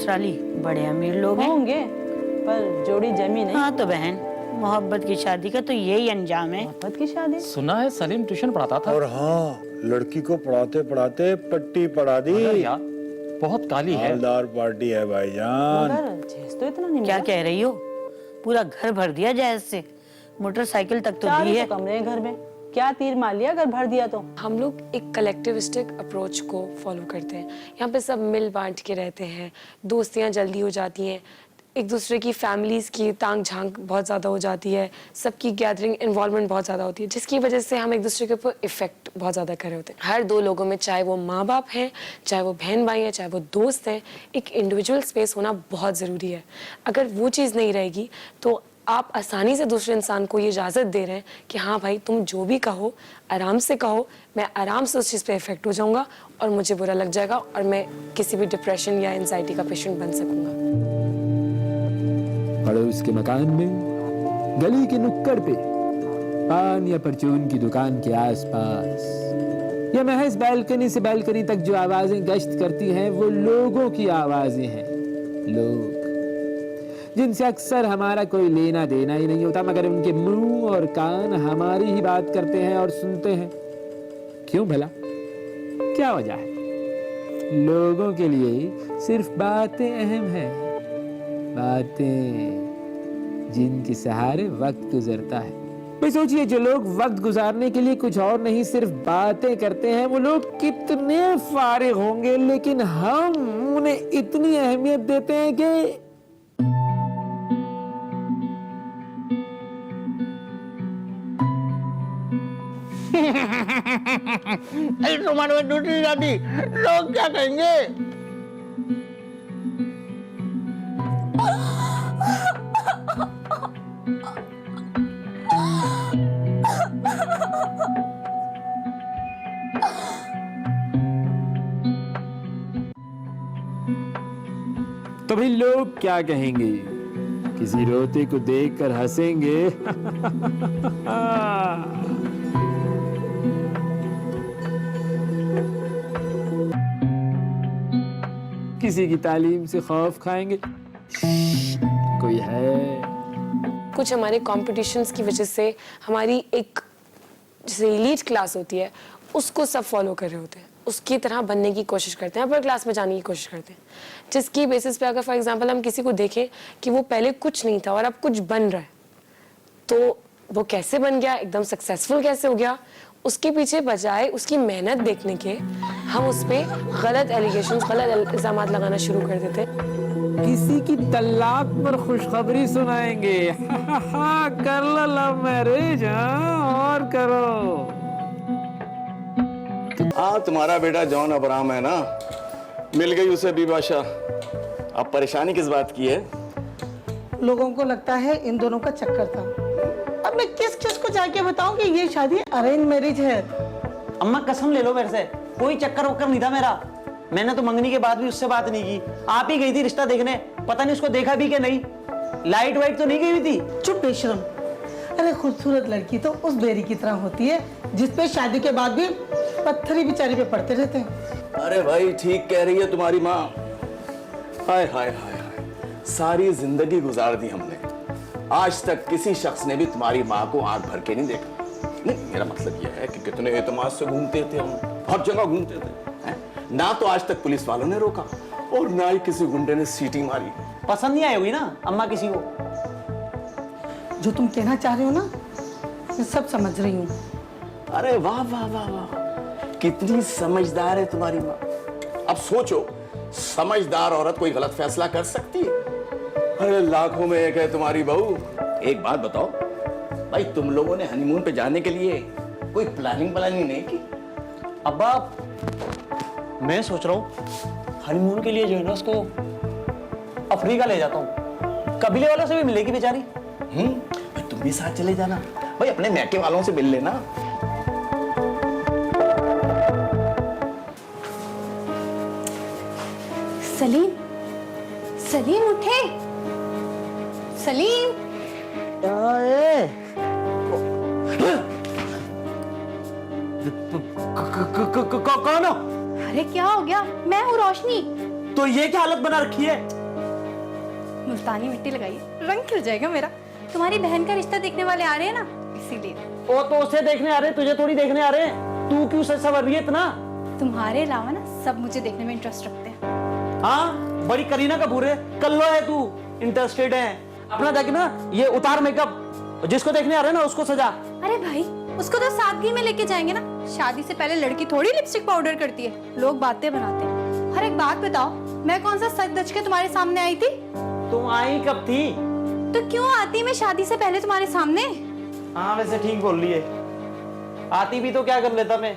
ससुराली बड़े अमीर लोग हैं। होंगे, पर जोड़ी जमी नहीं। हाँ तो बहन, मोहब्बत की शादी का तो यही अंजाम है। मोहब्बत की शादी? सुना है सलीम ट्यूशन पढ़ाता था। और हाँ, लड़की को पढ़ाते पढ़ाते पट्टी पढ़ा दी। मगर यार बहुत काली है। मालदार पार्टी है भाईजान। मगर जहेज तो इतना नहीं क्या मिला। कह रही हो? पूरा घर भर दिया जहेज से, मोटरसाइकिल तक तो दी है। कमरे हैं घर में, क्या तीर मार लिया अगर भर दिया तो। हम लोग एक कलेक्टिविस्टिक अप्रोच को फॉलो करते हैं। यहाँ पे सब मिल बांट के रहते हैं, दोस्तियाँ जल्दी हो जाती हैं, एक दूसरे की फैमिलीज़ की तांग झांक बहुत ज़्यादा हो जाती है, सबकी गैदरिंग इन्वॉल्वमेंट बहुत ज़्यादा होती है, जिसकी वजह से हम एक दूसरे के ऊपर इफेक्ट बहुत ज़्यादा कर रहे होते हैं। हर दो लोगों में, चाहे वो माँ बाप हैं, चाहे वो बहन भाई हैं, चाहे वो दोस्त हैं, एक इंडिविजुअल स्पेस होना बहुत ज़रूरी है। अगर वो चीज़ नहीं रहेगी तो आप आसानी से दूसरे इंसान को ये इजाज़त दे रहे हैं कि हाँ भाई तुम जो भी कहो आराम से कहो, मैं आराम से उस चीज़ पे इफेक्ट हो जाऊंगा और मुझे बुरा लग जाएगा और मैं किसी भी डिप्रेशन या एंजाइटी का पेशेंट बन सकूंगा। पड़ोस के मकान में, गली के नुक्कड़ पे, पान या परचून की दुकान के आसपास, या महज बालकनी से बालकनी तक जो आवाजें गश्त करती हैं वो लोगों की आवाजें हैं। लोग जिनसे अक्सर हमारा कोई लेना देना ही नहीं होता, मगर उनके मुंह और कान हमारी ही बात करते हैं और सुनते हैं। क्यों भला? क्या वजह है? लोगों के लिए सिर्फ बातें अहम हैं, बातें जिनके सहारे वक्त गुजरता है। भाई सोचिए, जो लोग वक्त गुजारने के लिए कुछ और नहीं सिर्फ बातें करते हैं, वो लोग कितने फारिग होंगे, लेकिन हम उन्हें इतनी अहमियत देते हैं कि तुम्हारे में दूसरी शादी, लोग क्या कहेंगे? तो भाई लोग क्या कहेंगे? किसी रोते को देखकर हंसेंगे किसी की तालीम से खौफ खाएंगे। कोई है? कुछ हमारे कॉम्पिटिशन्स की वजह से हमारी एक जैसे एलीट क्लास होती है उसको सब फॉलो कर रहे होते हैं, उसकी तरह बनने की कोशिश करते हैं, अपर क्लास में जाने की कोशिश करते हैं, जिसकी बेसिस पे अगर फॉर एग्जांपल हम किसी को देखें कि वो पहले कुछ नहीं था और अब कुछ बन रहा है, तो वो कैसे बन गया, एकदम सक्सेसफुल कैसे हो गया, उसके पीछे बजाय उसकी मेहनत देखने के हम उस पे गलत एलिगेशंस, गलत इल्जाम लगाना शुरू कर देते हैं। किसी की तलाक पर खुशखबरी सुनाएंगे कर लो लव मैरिज, और करो। हाँ, तुम्हारा बेटा जॉन अब्राहम है ना, मिल गई उसे बिबाशा। अब परेशानी किस बात की है? लोगों को लगता है इन दोनों का चक्कर था। अब मैं किस किस को जाके बताऊं कि ये शादी अरेंज मैरिज है। अम्मा कसम ले लो मेरे से, कोई चक्कर वक्कर नहीं था मेरा। मैंने तो मंगनी के बाद भी उससे बात नहीं की, आप ही गई थी रिश्ता देखने, पता नहीं उसको देखा भी कि नहीं। लाइट वाइट तो नहीं गई हुई थी। चुप बेशरम। अरे खूबसूरत लड़की तो उस बेरी की तरह होती है जिसपे शादी के बाद भी पत्थर ही बेचारी पे पड़ते रहते हैं। अरे भाई, ठीक कह रही है तुम्हारी माँ। हाय हाय हाय हाय, सारी जिंदगी गुजार दी हमने, आज तक किसी शख्स ने भी तुम्हारी माँ को आंख भर के नहीं देखा। नहीं, मेरा मतलब यह है कि कितने एतमाद से घूमते थे हम, हर जगह घूमते थे, हैं? ना तो आज तक पुलिस वालों ने रोका और ना ही किसी गुंडे ने सीटी मारी। पसंद नहीं आई होगी ना अम्मा किसी को। जो तुम कहना चाह रहे हो ना, मैं सब समझ रही हूँ। अरे वाह वाह वाह वाह, कितनी समझदार है तुम्हारी माँ। अब सोचो, समझदार औरत कोई गलत फैसला कर सकती है? अरे लाखों में एक है तुम्हारी बहू। एक बात बताओ भाई, तुम लोगों ने हनीमून पे जाने के लिए कोई प्लानिंग नहीं की? अब्बा, मैं सोच रहा हूँ हनीमून के लिए जो है ना उसको अफ्रीका ले जाता हूँ, कबीले वालों से भी मिलेगी बेचारी। भाई तुम भी साथ चले जाना भाई, अपने मैके वालों से मिल लेना। सलीम, सलीम उठे, सलीम। कौन हो? अरे क्या हो गया? मैं हूँ रोशनी। तो ये क्या हालत बना रखी है? मुल्तानी मिट्टी लगाइए, रंग खिल जाएगा मेरा। तुम्हारी बहन का रिश्ता देखने वाले आ रहे हैं ना, इसीलिए। वो तो उसे देखने आ रहे हैं, तुझे थोड़ी देखने आ रहे हैं। तू क्यों सच सवर रही है इतना? तुम्हारे अलावा ना सब मुझे देखने में इंटरेस्ट रखते हैं। हाँ, बड़ी करीना कपूर है, कल्लो है तू, इंटरेस्टेड है। अपना देख ना, ये उतार मेकअप, जिसको देखने आ रहे हैं ना उसको सजा। अरे भाई, उसको तो सादगी में लेके जाएंगे ना। शादी से पहले लड़की थोड़ी लिपस्टिक पाउडर करती है, लोग बातें बनाते हैं। हर एक बात बताओ, मैं कौन सा सच धज के तुम्हारे सामने आई थी? तुम आई कब थी? तो क्यों आती मैं शादी से पहले तुम्हारे सामने? हाँ वैसे ठीक बोल रही है, आती भी तो क्या कर लेता मैं।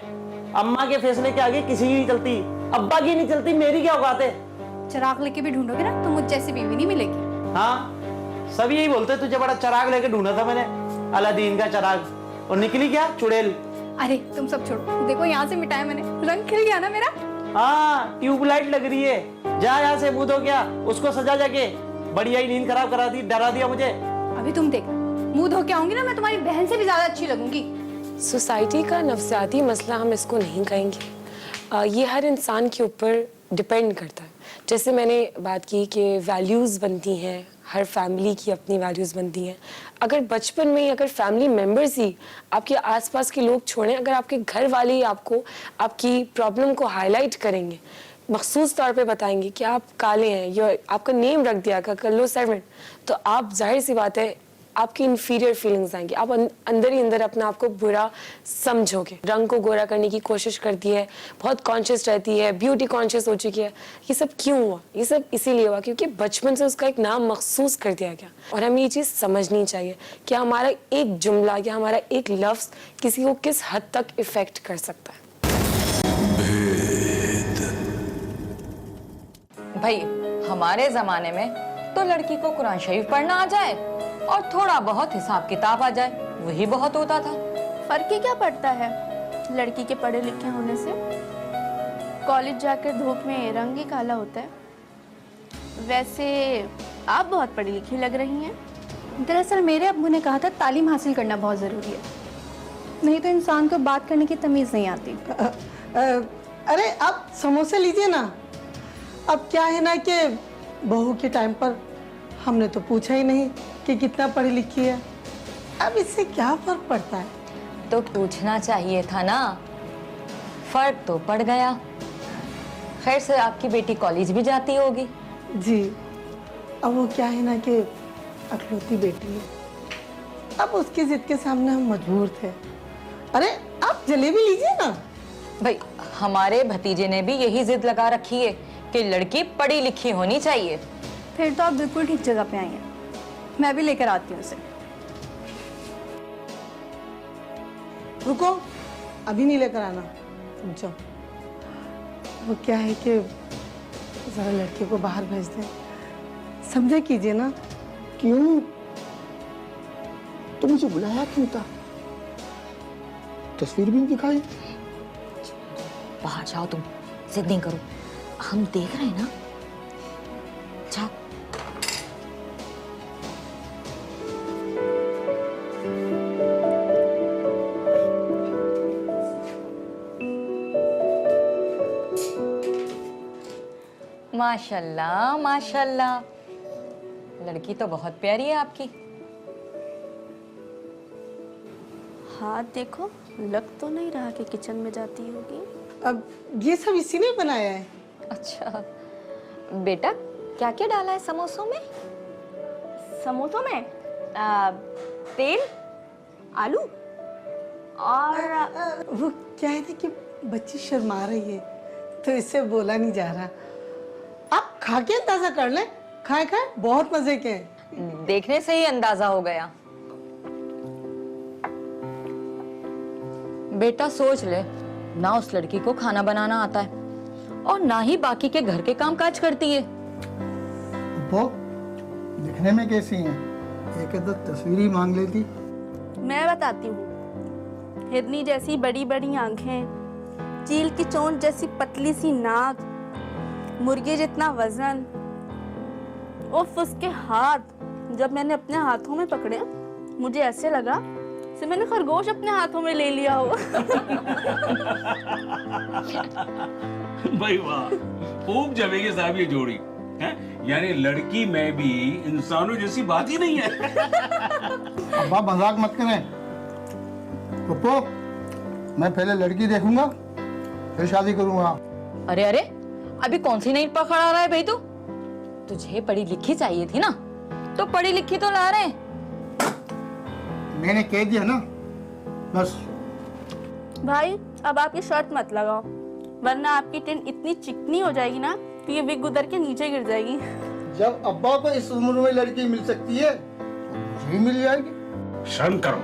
अम्मा के फैसले के आगे किसी की नहीं चलती, अब्बा की नहीं चलती, मेरी क्या औकात है। चिराग लेके भी ढूंढोगे ना तो मुझ जैसी बीवी नहीं मिलेगी। हाँ सब यही बोलते, तुझे बड़ा चिराग लेके ढूंढा था मैंने, अलादीन का चिराग, और निकली क्या चुड़ैल। अरे तुम सब छोड़ो, देखो यहाँ से मिटाया मैंने, रंग खिल गया ना मेरा। हाँ ट्यूबलाइट लग रही है, जा यहाँ से मुंह धो क्या, उसको सजा जाके। बढ़िया ही नींद खराब करा दी, डरा दिया मुझे। अभी तुम देखो, मुंह धो के आऊंगी ना मैं तुम्हारी बहन से भी ज्यादा अच्छी लगूंगी। सोसाइटी का नफसियाती मसला हम इसको नहीं कहेंगे, ये हर इंसान के ऊपर डिपेंड करता है। जैसे मैंने बात की कि वैल्यूज़ बनती हैं, हर फैमिली की अपनी वैल्यूज़ बनती हैं। अगर बचपन में ही अगर फैमिली मेम्बर्स ही आपके आसपास के लोग छोड़ें, अगर आपके घर वाले ही आपको आपकी प्रॉब्लम को हाईलाइट करेंगे, मखसूस तौर पे बताएंगे कि आप काले हैं, या आपका नेम रख दिया का कल्लो सर्वेंट, तो आप जाहिर सी बात है आपकी इन्फीरियर फीलिंग्स आएंगी। आप अंदर ही अंदर अपने आप को बुरा समझोगे। रंग को गोरा करने की कोशिश करती है, बहुत कॉन्शियस रहती है, ब्यूटी कॉन्शियस हो चुकी है। ये सब क्यों हुआ? ये सब इसीलिए हुआ क्योंकि बचपन से उसका एक नाम मखसूस कर दिया गया। और हमें ये चीज़ समझनी चाहिए कि हमारा एक जुमला या हमारा एक लफ्ज़ किसी को किस हद तक इफ़ेक्ट कर सकता है। भाई हमारे जमाने में तो लड़की को कुरान शरीफ पढ़ना आ जाए और थोड़ा बहुत हिसाब किताब आ जाए, वही बहुत होता था। फर्क ही क्या पड़ता है लड़की के पढ़े लिखे होने से? कॉलेज जाकर धूप में रंग ही काला होता है। वैसे आप बहुत पढ़ी लिखी लग रही हैं। दरअसल मेरे अब्बू ने कहा था तालीम हासिल करना बहुत ज़रूरी है, नहीं तो इंसान को बात करने की तमीज़ नहीं आती। अरे आप समोसे लीजिए ना। अब क्या है ना कि बहू के टाइम पर हमने तो पूछा ही नहीं कि कितना पढ़ी लिखी है। अब इससे क्या फर्क पड़ता है? तो पूछना चाहिए था ना, फर्क तो पड़ गया। खैर से आपकी बेटी कॉलेज भी जाती होगी। जी, अब वो क्या है ना कि अखलौती बेटी है, अब उसकी जिद के सामने हम मजबूर थे। अरे आप जलेबी लीजिए ना। भाई हमारे भतीजे ने भी यही जिद लगा रखी है कि लड़की पढ़ी लिखी होनी चाहिए। फिर तो आप बिल्कुल ठीक जगह पे आई हैं, मैं भी लेकर आती हूँ उसे। रुको, अभी नहीं लेकर आना, जाओ। वो क्या है कि जरा लड़के को बाहर भेज दें, समझा कीजिए ना। क्यों? तो मुझे बुलाया क्यों था? तस्वीर भी नहीं दिखाई। बाहर जाओ, तुम जिद नहीं करो, हम देख रहे हैं ना। जाओ। माशाल्लाह माशाल्लाह, लड़की तो बहुत प्यारी है आपकी। हाथ देखो, लग तो नहीं रहा कि किचन में जाती होगी। अब ये सब इसी ने बनाया है। अच्छा बेटा, क्या क्या डाला है समोसों में? समोसों में तेल, आलू और वो क्या है ना कि बच्ची शर्मा रही है तो इससे बोला नहीं जा रहा। आप खा के अंदाजा कर लें, खाए खाए बहुत मजे के हैं। देखने से ही अंदाजा हो गया। बेटा सोच ले, ना उस लड़की को खाना बनाना आता है और ना ही बाकी के घर के काम काज करती है। वो दिखने में कैसी हैं? एक अदद तस्वीर ही मांग लेती। मैं बताती हूँ, हिरनी जैसी बड़ी बड़ी आंखें, चील की चोंच जैसी पतली सी नाक, मुर्गे जितना वजन, उफ उसके हाथ। जब मैंने अपने हाथों में पकड़े, मुझे ऐसे लगा जैसे मैंने खरगोश अपने हाथों में ले लिया हो। भाई वाह, खूब जमेगी साहब ये जोड़ी है। यानी लड़की में भी इंसानों जैसी बात ही नहीं है। अब्बा मजाक मत करें। पप्पू, मैं पहले लड़की देखूंगा फिर शादी करूंगा। अरे अरे, अभी कौन सी नई पकड़ आ रहा है भाई तू? तुझे पढ़ी लिखी चाहिए थी ना, तो पढ़ी लिखी तो ला रहे हैं। मैंने कह दिया ना, बस। भाई अब आप ये शर्त मत लगाओ, वरना आपकी टिन इतनी चिकनी हो जाएगी ना कि ये विग उधर के नीचे गिर जाएगी। जब अब्बा को इस उम्र में लड़की मिल सकती है तो मुझे मिल जाएगी। शर्म करो,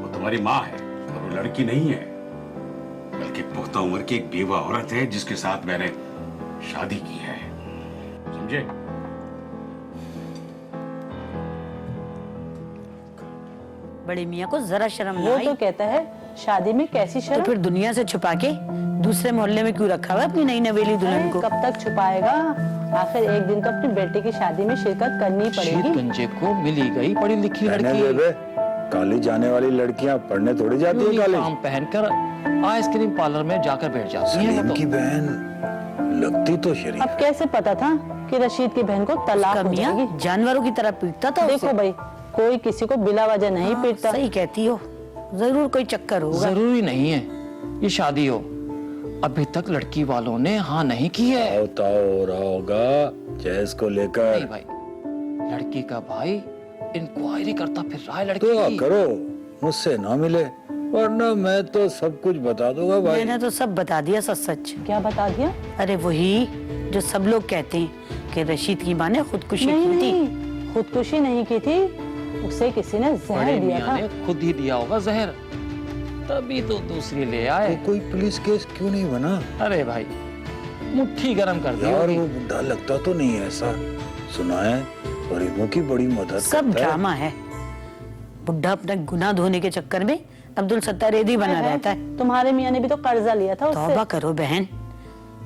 वो तुम्हारी माँ है और वो लड़की नहीं है, बल्कि पुख्ता उम्र की एक बेवा औरत है जिसके साथ मैंने शादी की है, समझे? बड़े मियाँ को जरा शर्म ना वो आई। तो कहता है शादी में कैसी तो शर्म। फिर दुनिया से छुपा के दूसरे मोहल्ले में क्यों रखा हुआ है अपनी नई नवेली दुल्हन को? कब तक छुपाएगा? आखिर एक दिन तो अपनी बेटी की शादी में शिरकत करनी पड़ेगी। शीतगंजे को मिली गई पढ़ी लिखी लड़की। कॉलेज जाने वाली लड़कियां पढ़ने थोड़ी जाती है कॉलेज। यूनिफॉर्म पहनकर आइसक्रीम पार्लर में जाकर बैठ जाती है। सलीम की बहन लगती तो शरीफ। अब कैसे पता था कि रशीद की बहन को तलाक हो जाएगी? जानवरों की तरह पीटता था देखो भाई, कोई किसी को बिला वजह नहीं पीटता। सही कहती हो, जरूर कोई चक्कर होगा। जरूरी नहीं है ये शादी हो, अभी तक लड़की वालों ने हाँ नहीं की है। ताओ रहा होगा जैस को लेकर। नहीं भाई, लड़की का भाई इंक्वायरी करता फिर रहा है लड़की तो की। करो, मुझसे ना मिले, वरना मैं तो सब कुछ बता दूंगा भाई। मैंने तो सब बता दिया, सच सच। क्या बता दिया? अरे वही जो सब लोग कहते हैं कि रशीद की माँ ने खुदकुशी की थी। खुदकुशी नहीं की थी, उसे किसी ने जहर बड़े दिया मियाँ था। ने खुद ही दिया होगा जहर, तभी तो दूसरी ले आए। तो कोई पुलिस केस क्यों नहीं बना? अरे भाई, मुट्ठी गरम कर दी यार होगी। वो बुढ़ा लगता तो नहीं है ऐसा, सुना है गरीबों की बड़ी मदद सब करता है। ड्रामा है। बुढ़ा अपना गुनाह धोने के चक्कर में अब्दुल सत्तार रेदी बना रहता है। तुम्हारे मियाँ ने भी तो कर्जा लिया था उससे। तौबा करो बहन,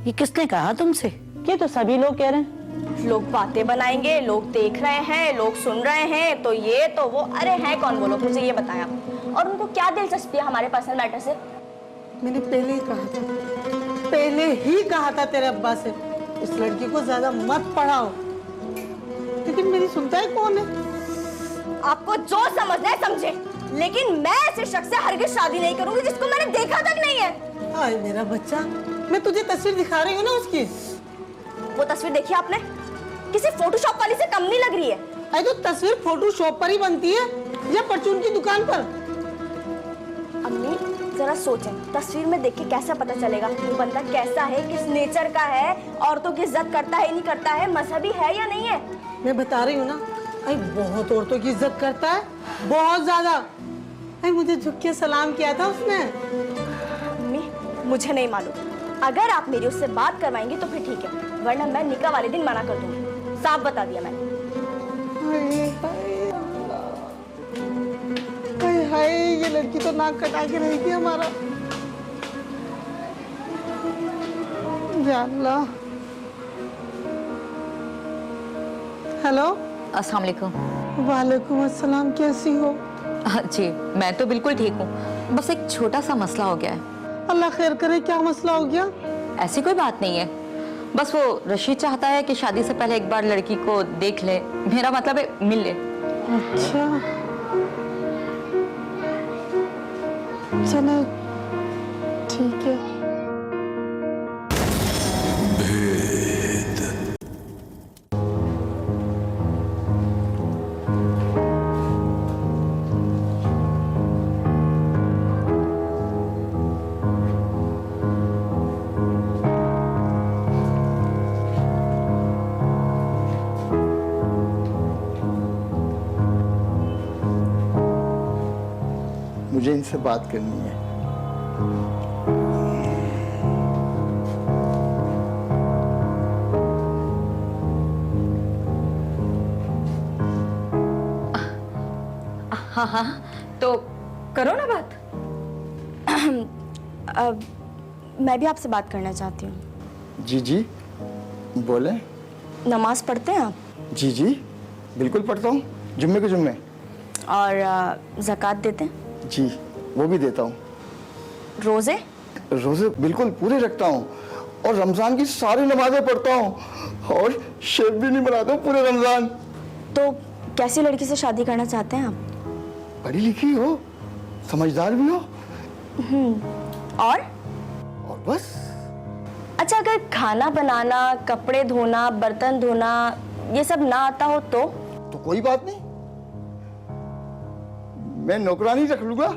ये किसने कहा तुमसे? ये तो सभी लोग कह रहे हैं। लोग बातें बनाएंगे, लोग देख रहे हैं, लोग सुन रहे हैं, तो ये तो वो। अरे हैं कौन वो लोग, मुझे ये बताएं आप। और उनको क्या दिलचस्पी है हमारे पर्सनल मैटर से? मैंने पहले ही कहा था, पहले ही कहा था तेरे अब्बा से, उस लड़की को ज्यादा मत पढ़ाओ, लेकिन मेरी सुनता है कौन है? आपको जो समझना है समझे, लेकिन मैं ऐसे शख्स से हरगिज शादी नहीं करूंगी जिसको मैंने देखा तक नहीं है। हाय मेरा बच्चा, मैं तुझे तस्वीर दिखा रही हूँ ना उसकी। वो तस्वीर देखी आपने? किसी फोटोशॉप वाली से कम नहीं लग रही है। अरे तो तस्वीर फोटोशॉप पर ही बनती है या परचून की दुकान पर? अम्मी जरा सोचें, तस्वीर में देख के कैसा पता चलेगा वो बंदा कैसा है, किस नेचर का है, औरतों की इज्जत करता है नहीं करता है, मजहबी है या नहीं है? मैं बता रही हूँ ना, अरे बहुत औरतों की इज्जत करता है, बहुत ज्यादा। अरे मुझे झुक के सलाम किया था उसने। अम्मी मुझे नहीं मालूम, अगर आप मेरी उससे बात करवाएंगी तो फिर ठीक है, वरना मैं निकाह वाले दिन मना कर दूंगी, साफ बता दिया मैंने। हाय हाय, ये लड़की तो नाक कटा के रही थी हमारा। या अल्लाह। हेलो, अस्सलाम वालेकुम। वालेकुम अस्सलाम, कैसी हो? जी मैं तो बिल्कुल ठीक हूँ, बस एक छोटा सा मसला हो गया है। अल्लाह खैर करे, क्या मसला हो गया? ऐसी कोई बात नहीं है, बस वो रशीद चाहता है कि शादी से पहले एक बार लड़की को देख ले, मेरा मतलब है मिल ले। अच्छा चलो ठीक है। मुझे इनसे बात करनी है। हाँ हाँ तो करो ना बात। अब मैं भी आपसे बात करना चाहती हूँ। जी जी बोले। नमाज पढ़ते हैं आप? जी जी बिल्कुल पढ़ता हूँ, जुम्मे के जुम्मे। और ज़कात देते हैं? जी वो भी देता हूँ। रोजे? रोजे बिल्कुल पूरे रखता हूँ और रमजान की सारी नमाजें पढ़ता हूँ और शेफ भी नहीं बनाता हूँ पूरे रमजान। तो कैसी लड़की से शादी करना चाहते हैं आप? पढ़ी लिखी हो, समझदार भी हो और बस। अच्छा, अगर खाना बनाना, कपड़े धोना, बर्तन धोना ये सब ना आता हो तो कोई बात नहीं, मैं नौकरानी रख लूंगा।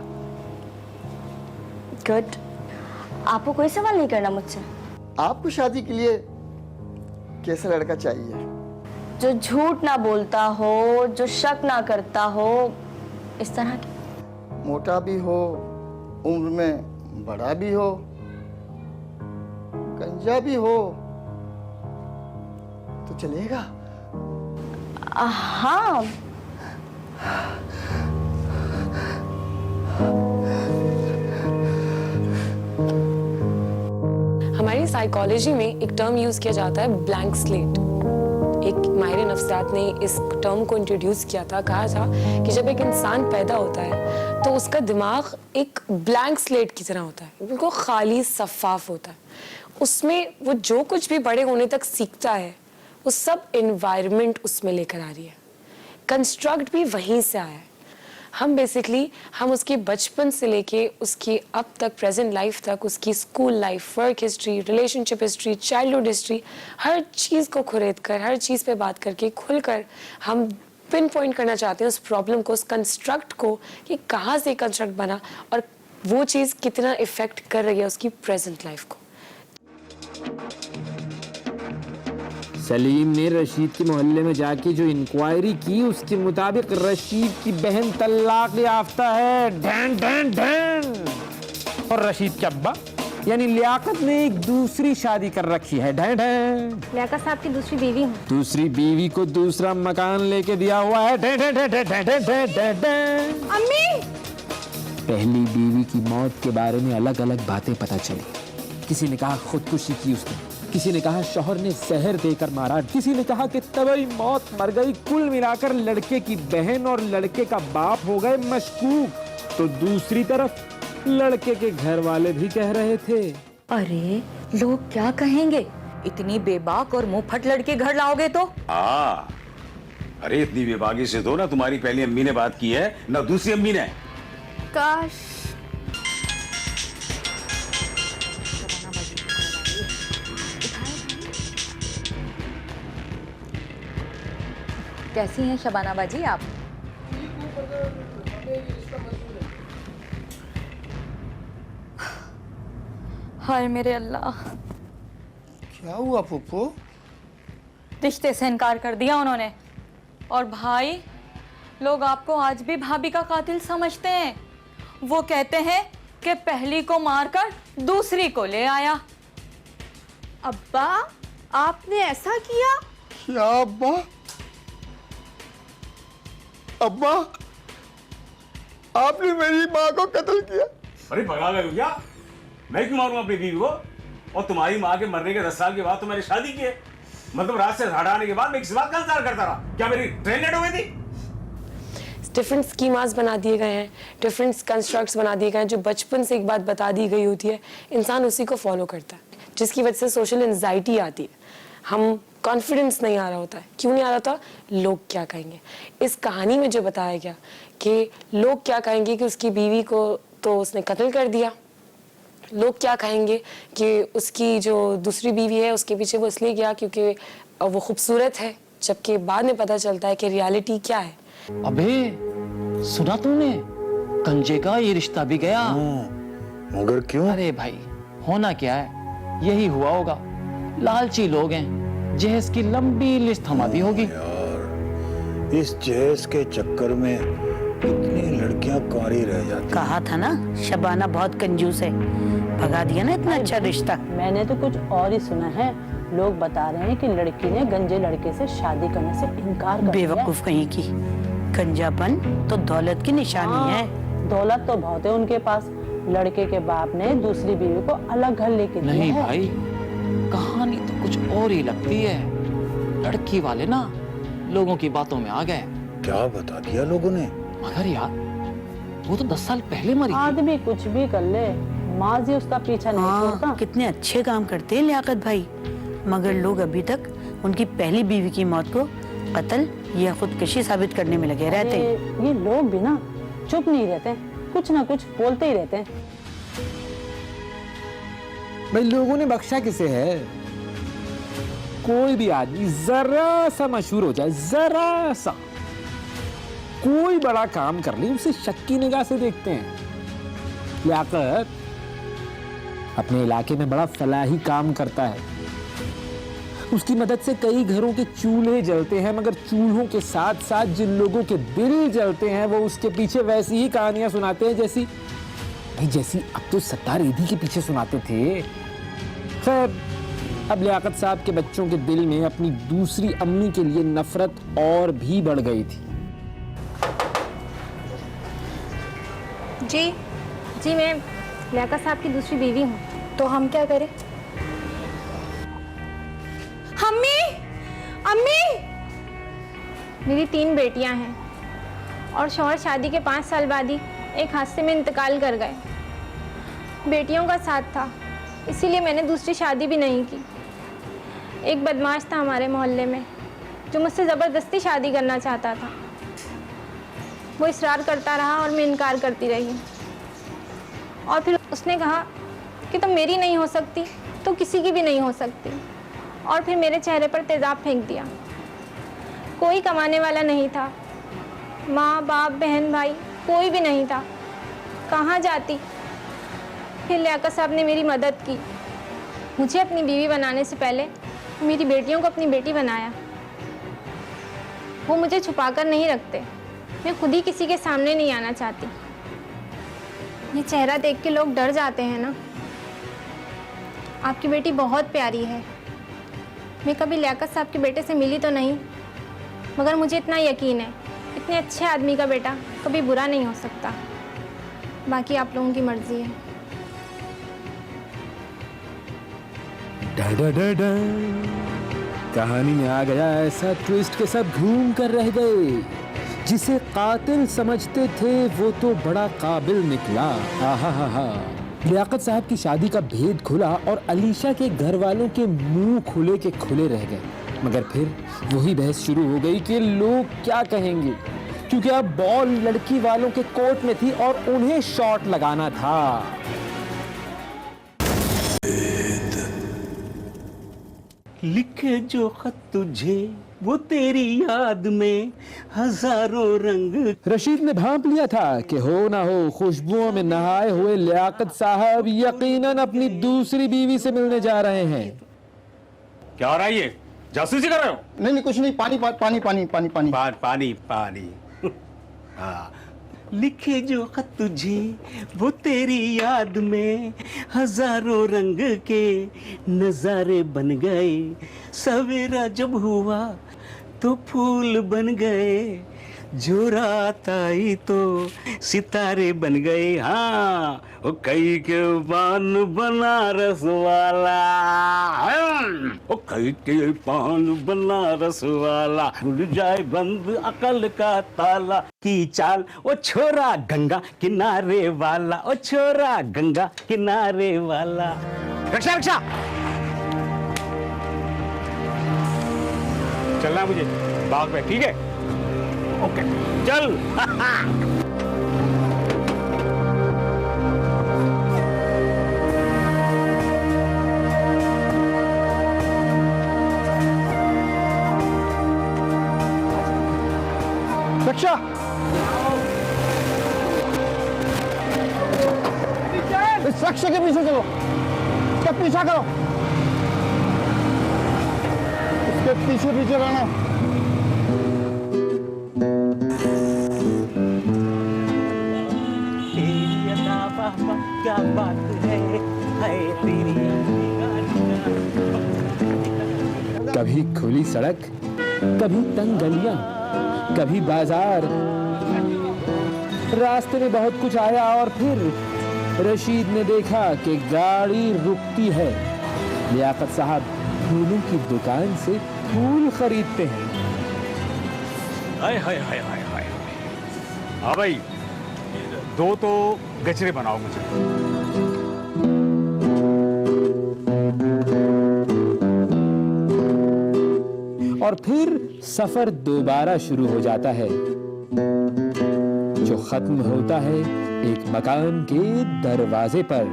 गुड। आपको कोई सवाल नहीं करना मुझसे? आपको शादी के लिए कैसा लड़का चाहिए? जो झूठ ना बोलता हो, जो शक ना करता हो, इस तरह के। मोटा भी हो, उम्र में बड़ा भी हो, गंजा भी हो तो चलेगा? हाँ। हमारी साइकोलॉजी में एक टर्म यूज किया जाता है ब्लैंक स्लेट। एक माहिर नफ्सियात ने इस टर्म को इंट्रोड्यूस किया था। कहा था कि जब एक इंसान पैदा होता है तो उसका दिमाग एक ब्लैंक स्लेट की तरह होता है, बिल्कुल खाली शफाफ होता है। उसमें वो जो कुछ भी बड़े होने तक सीखता है वो सब एनवायरनमेंट उसमें लेकर आ रही है, कंस्ट्रक्ट भी वहीं से आया है। हम बेसिकली हम उसके बचपन से लेके उसकी अब तक प्रेजेंट लाइफ तक, उसकी school life, work history, relationship history, childhood history, हर चीज़ को खुरेद कर, हर चीज़ पे बात करके खुलकर हम पिन पॉइंट करना चाहते हैं उस प्रॉब्लम को, उस कंस्ट्रक्ट को कि कहाँ से कंस्ट्रक्ट बना और वो चीज़ कितना इफेक्ट कर रही है उसकी प्रेजेंट लाइफ को। सलीम ने रशीद के मोहल्ले में जाके जो इंक्वायरी की उसके मुताबिक रशीद की बहन तलाक याफ्ता है। ढैन ढैन ढैन। और रशीद के अब्बा यानी लियाकत ने एक दूसरी शादी कर रखी है। ढैन ढैन। लियाकत साहब की दूसरी बीवी हूँ। दूसरी बीवी को दूसरा मकान लेके दिया हुआ है। ढैन ढैन ढैन ढैन ढैन ढैन ढैन ढैन। अम्मी! पहली बीवी की मौत के बारे में अलग अलग बातें पता चली। किसी ने कहा खुदकुशी की उसने, किसी ने कहा शौहर ने जहर देकर मारा, किसी ने कहा कि तबई मौत मर गई। कुल मिलाकर लड़के की बहन और लड़के का बाप हो गए मशकूक। तो दूसरी तरफ लड़के के घर वाले भी कह रहे थे, अरे लोग क्या कहेंगे, इतनी बेबाक और मुंह फट लड़के घर लाओगे तो? अरे इतनी बेबाकी से तो ना तुम्हारी पहली अम्मी ने बात की है ना दूसरी अम्मी ने। काश। कैसी हैं शबाना बाजी आप? हाय मेरे अल्लाह, क्या हुआ पुप्पो? रिश्ते से इनकार कर दिया उन्होंने। और भाई, लोग आपको आज भी भाभी का कातिल समझते हैं। वो कहते हैं कि पहली को मारकर दूसरी को ले आया। अब्बा, आपने ऐसा किया? क्या अब्बा? अब्बा, आपने मेरी माँ को कत्ल किया। अरे भगा गए क्या? मैं क्यों मारूं अपनी बीवी को? और तुम्हारी माँ के मरने के 10 साल के बाद तो मैंने शादी की है। मतलब रात से साढ़े आने के बाद मैं किस बात का इंतजार करता रहा? क्या मेरी ट्रेन लेट हो गई थी? डिफरेंट स्कीमास बना दिए गए हैं, डिफरेंट कंस्ट्रक्ट्स बना दिए गए हैं। जो बचपन से एक बात बता दी गई होती है, इंसान उसी को फॉलो करता है, जिसकी वजह से सोशल एंजाइटी आती है। हम कॉन्फिडेंस नहीं आ रहा होता है। क्यों नहीं आ रहा था? लोग क्या कहेंगे। इस कहानी में जो बताया गया कि लोग क्या कहेंगे कि उसकी बीवी को तो उसने कत्ल कर दिया, लोग क्या कहेंगे कि उसकी जो दूसरी बीवी है उसके पीछे वो इसलिए गया क्योंकि वो खूबसूरत है, जबकि बाद में पता चलता है कि रियलिटी क्या है। अबे सुना तुमने, कंजे का ये रिश्ता भी गया। मगर क्यों? अरे भाई, होना क्या है, यही हुआ होगा। लालची लोग हैं, जहेज की लंबी लिस्ट थमाती होगी। यार, इस जहेज के चक्कर में कितनी लड़कियां कुंवारी रह जाती। कहा था ना शबाना बहुत कंजूस है, भगा दिया ना इतना अच्छा रिश्ता। मैंने तो कुछ और ही सुना है। लोग बता रहे हैं कि लड़की ने गंजे लड़के से शादी करने से इनकार कर दिया। बेवकूफ कहीं की। गंजापन तो दौलत की निशानी है। दौलत तो बहुत है उनके पास। लड़के के बाप ने दूसरी बीवी को अलग घर लेके दिया नहीं है। भाई, कहानी तो कुछ और ही लगती है। लड़की वाले ना लोगों की बातों में आ गए। क्या बता दिया लोगों ने? मगर यार, वो तो 10 साल पहले मरी थी। आदमी कुछ भी कर ले, माजी उसका पीछा नहीं छोड़ता। हाँ, कितने अच्छे काम करते हैं लियाकत भाई, मगर लोग अभी तक उनकी पहली बीवी की मौत को कत्ल या खुदकशी साबित करने में लगे रहते हैं। ये लोग भी ना चुप नहीं रहते, कुछ ना कुछ बोलते ही रहते हैं। भाई लोगों ने बख्शा किसे है? कोई भी आदमी जरा सा मशहूर हो जाए, जरा सा कोई बड़ा काम कर ले, उसे शक की निगाह से देखते हैं। लियाकत अपने इलाके में बड़ा फलाही काम करता है, उसकी मदद से कई घरों के चूल्हे जलते हैं, मगर चूल्हों के साथ साथ जिन लोगों के दिल जलते हैं वो उसके पीछे वैसी ही कहानियां सुनाते हैं जैसी अब्दुल सत्तार ईदी के पीछे सुनाते थे। खैर, अब लियाकत साहब के बच्चों के दिल में अपनी दूसरी अम्मी के लिए नफरत और भी बढ़ गई थी। जी मैं लियाकत साहब की दूसरी बीवी हूँ। तो हम क्या करें? अम्मी, मेरी 3 बेटियां हैं और शौहर शादी के 5 साल बाद ही एक हादसे में इंतकाल कर गए। बेटियों का साथ था, इसीलिए मैंने दूसरी शादी भी नहीं की। एक बदमाश था हमारे मोहल्ले में जो मुझसे ज़बरदस्ती शादी करना चाहता था। वो इसरार करता रहा और मैं इनकार करती रही, और फिर उसने कहा कि तुम मेरी नहीं हो सकती तो किसी की भी नहीं हो सकती, और फिर मेरे चेहरे पर तेज़ाब फेंक दिया। कोई कमाने वाला नहीं था, माँ बाप बहन भाई कोई भी नहीं था, कहाँ जाती। फिर लियाकत साहब ने मेरी मदद की, मुझे अपनी बीवी बनाने से पहले मेरी बेटियों को अपनी बेटी बनाया। वो मुझे छुपाकर नहीं रखते, मैं खुद ही किसी के सामने नहीं आना चाहती। ये चेहरा देख के लोग डर जाते हैं ना। आपकी बेटी बहुत प्यारी है। मैं कभी लियाकत साहब के बेटे से मिली तो नहीं, मगर मुझे इतना यकीन है इतने अच्छे आदमी का बेटा कभी बुरा नहीं हो सकता। बाकी आप लोगों की मर्जी है। डा डा डा डा। कहानी में आ गया ऐसा ट्विस्ट के सब घूम कर रह गए। जिसे कातिल समझते थे वो तो बड़ा काबिल निकला। आहा। लियाकत साहब की शादी का भेद खुला और अलीशा के घर वालों के मुंह खुले के खुले रह गए। मगर फिर वही बहस शुरू हो गई कि लोग क्या कहेंगे, क्योंकि अब बॉल लड़की वालों के कोर्ट में थी और उन्हें शॉट लगाना था। लिखे जो खत तुझे वो तेरी याद में हजारों रंग। रशीद ने भांप लिया था कि हो ना हो खुशबुओं में नहाए हुए लियाकत साहब यकीनन अपनी दूसरी बीवी से मिलने जा रहे हैं। क्या हो रहा है ये? जासूसी कर रहे हो? नहीं कुछ नहीं, पानी पानी पानी पानी पानी पानी पानी। हाँ, लिखे जो खत तुझे वो तेरी याद में हजारों रंग के नजारे बन गए। सवेरा जब हुआ तो फूल बन गए, जो रात आई तो सितारे बन गए। हाँ, ओ कई के पान बनारस वाला, ओ कई के पान बनारस वाला, खुल जाए बंद अकल का ताला की चाल, ओ छोरा गंगा किनारे वाला, ओ छोरा गंगा किनारे वाला। रक्षा रक्षा चलना है मुझे बाग में, ठीक है? ओके चल। रक्षा इस रक्षा के पीछे चलो, इसका पीछा करो, इसके पीछे पीछे रहना। क्या बात है तेरी। कभी खुली सड़क, कभी तंग गलियां, कभी बाजार, रास्ते में बहुत कुछ आया और फिर रशीद ने देखा कि गाड़ी रुकती है। लियाकत साहब फूलों की दुकान से फूल खरीदते हैं। हाय हाय हाय हाय हाय। हाँ भाई, 2 तो गजरे बनाओ मुझे। और फिर सफर दोबारा शुरू हो जाता है, जो खत्म होता है एक मकान के दरवाजे पर।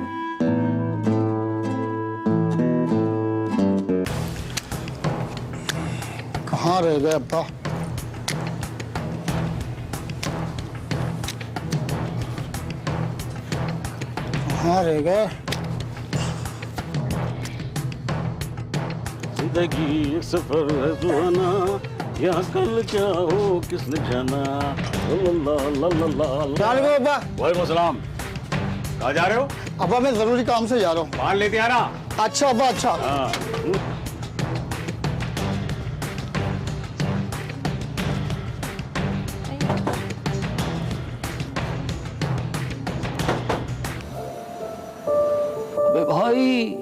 कहाँ रह गए अब्बा? कहाँ रह गए? जिंदगी एक सफर है सुहाना, यहाँ कल क्या हो किसने जाना। अब्बा। वालेकुम सलाम। कहाँ जा रहे हो? अब्बा मैं जरूरी काम से जा रहा हूँ। पान लेते आना। अच्छा अब्बा अच्छा। हाँ। अबे भाई,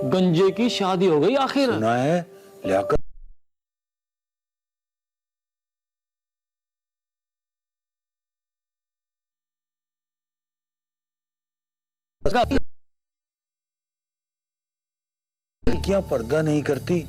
गंजे की शादी हो गई आखिर। सुना है लियाकत लड़कियां पर्दा नहीं करती,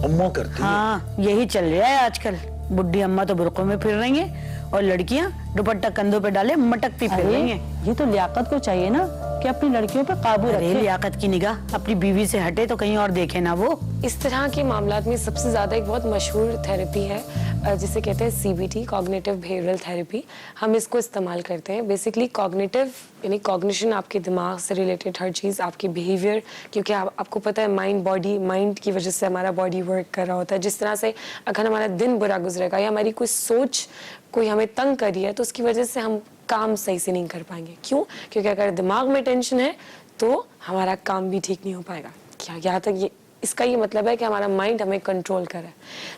अम्मा करती है। हाँ यही चल रहा है आजकल। बुढ़ी अम्मा तो बुर्कों में फिर रही हैं और लड़कियां दुपट्टा कंधों पे डाले मटकती फिर रही हैं। ये तो लियाकत को चाहिए ना कि अपनी लड़कियों पे काबू अरे रखे। लियाकत की निगाह अपनी बीवी से हटे तो कहीं और देखे ना वो। इस तरह के मामलात में सबसे ज़्यादा एक बहुत मशहूर थेरेपी है जिसे कहते हैं CBT, कॉग्निटिव बिहेवियरल थेरेपी। हम इसको इस्तेमाल करते हैं। बेसिकली कॉग्निटिव यानी कॉग्निशन, आपके दिमाग से रिलेटेड हर चीज़, आपकी बिहेवियर, क्योंकि आपको पता है माइंड की वजह से हमारा बॉडी वर्क कर रहा होता है। जिस तरह से अगर हमारा दिन बुरा गुजरेगा या हमारी कोई सोच कोई हमें तंग करी है तो उसकी वजह से हम काम सही से नहीं कर पाएंगे। क्यों? क्योंकि अगर दिमाग में टेंशन है तो हमारा काम भी ठीक नहीं हो पाएगा। क्या यहाँ तक ये इसका ये मतलब है कि हमारा माइंड हमें कंट्रोल करे।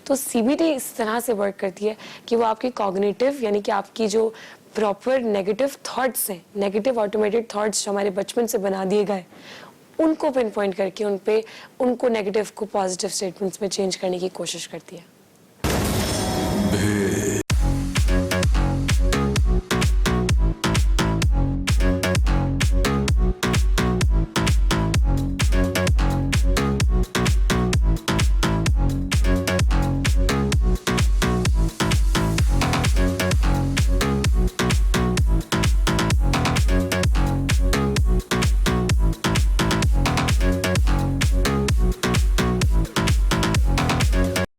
तो CBT इस तरह से वर्क करती है कि वो आपकी कॉग्निटिव यानी कि आपकी जो प्रॉपर नेगेटिव थॉट्स हैं, नेगेटिव ऑटोमेटेड थॉट्स जो हमारे बचपन से बना दिए गए, उनको पिन पॉइंट करके उनको नेगेटिव को पॉजिटिव स्टेटमेंट्स में चेंज करने की कोशिश करती है।